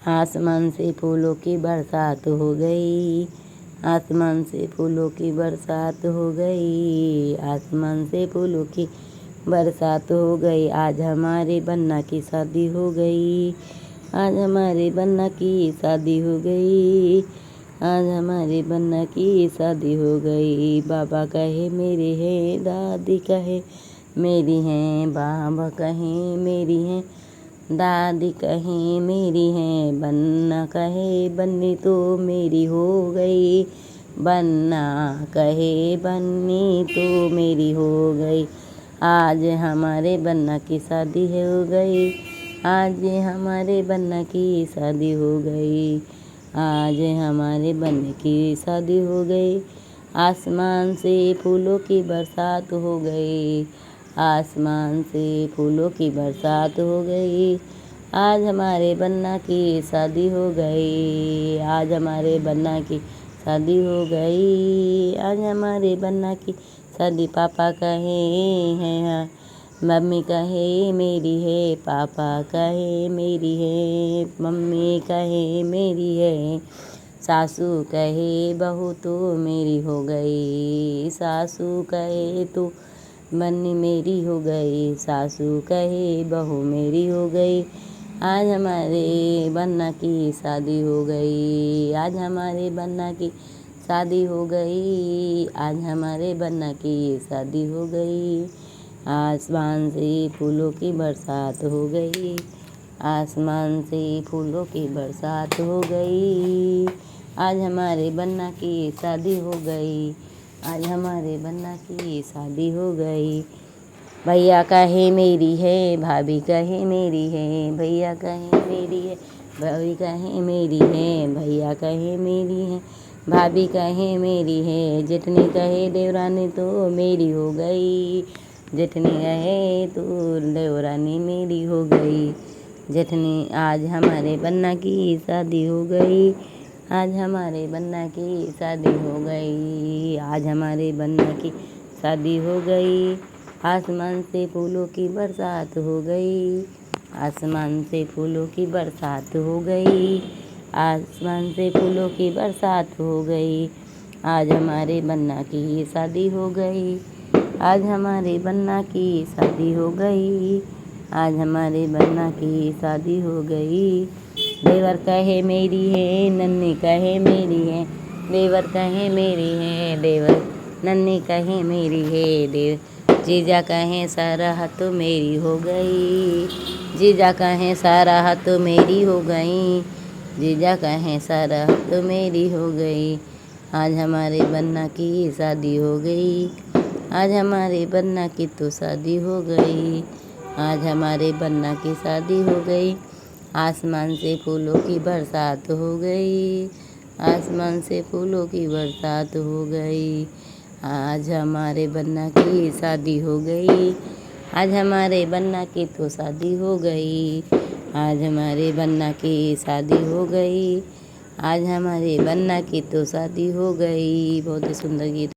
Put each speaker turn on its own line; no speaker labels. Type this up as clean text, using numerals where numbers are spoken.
आसमान से फूलों की बरसात हो गई, आसमान से फूलों की बरसात हो गई, आसमान से फूलों की बरसात हो गई। आज हमारे बन्ना की शादी हो गई, आज हमारे बन्ना की शादी हो गई, आज हमारे बन्ना की शादी हो गई। बाबा कहे मेरे हैं, दादी कहे मेरी हैं, बाबा कहे मेरी हैं, दादी कहे मेरी हैं, बन्ना कहे बन्नी तो मेरी हो गई, बन्ना कहे बन्नी तो मेरी हो गई। आज हमारे बन्ना की शादी हो गई, आज हमारे बन्ना की शादी हो गई, आज हमारे बन्ने की शादी हो गई। आसमान से फूलों की बरसात हो गई, आसमान से फूलों की बरसात हो गई। आज हमारे बन्ना की शादी हो गई, आज हमारे बन्ना की शादी हो गई, आज हमारे बन्ना की शादी। पापा कहे हैं, मम्मी कहे मेरी है, पापा कहे मेरी है, मम्मी कहे मेरी है, सासू कहे बहू तो मेरी हो गई, सासू कहे तो बन्नी मेरी हो गई, सासू कहे बहू मेरी हो गई। आज हमारे बन्ना की शादी हो गई, आज हमारे बन्ना की शादी हो गई, आज हमारे बन्ना की शादी हो गई। आसमान से फूलों की बरसात हो गई, आसमान से फूलों की बरसात हो गई। आज हमारे बन्ना की शादी हो गई, आज हमारे बन्ना की शादी हो गई। भैया कहे मेरी है, भाभी कहे मेरी है, भैया कहे मेरी है, भाभी कहे मेरी है, भैया कहे मेरी है, भाभी कहे मेरी है, जेठनी कहे देवरानी तो मेरी हो गई, जेठनी कहे तो देवरानी मेरी हो गई, जेठनी। आज हमारे बन्ना की शादी हो गई, आज हमारे बन्ना की शादी हो गई, आज हमारे बन्ना की शादी हो गई। आसमान से फूलों की बरसात हो गई, आसमान से फूलों की बरसात हो गई, आसमान से फूलों की बरसात हो गई। आज हमारे बन्ना की शादी हो गई, आज हमारे बन्ना की शादी हो गई, आज हमारे बन्ना की शादी हो गई। देवर कहे मेरी है, नन्नी कहे मेरी है, देवर कहे मेरी है, देवर नन्नी कहे मेरी है, जीजा कहे सारा हाथ मेरी हो गई, जीजा कहे सारा हाथ मेरी हो गई, जीजा कहे सारा हाथ मेरी हो गई। आज हमारे बन्ना की शादी हो गई, आज हमारे बन्ना की तो शादी हो गई, आज हमारे बन्ना की शादी हो गई। आसमान से फूलों की बरसात हो गई, आसमान से फूलों की बरसात हो गई। आज हमारे बन्ना की शादी हो गई, आज हमारे बन्ना की तो शादी हो गई, आज हमारे बन्ना की शादी हो गई, आज हमारे बन्ना की तो शादी हो गई। बहुत ही सुंदर गीत।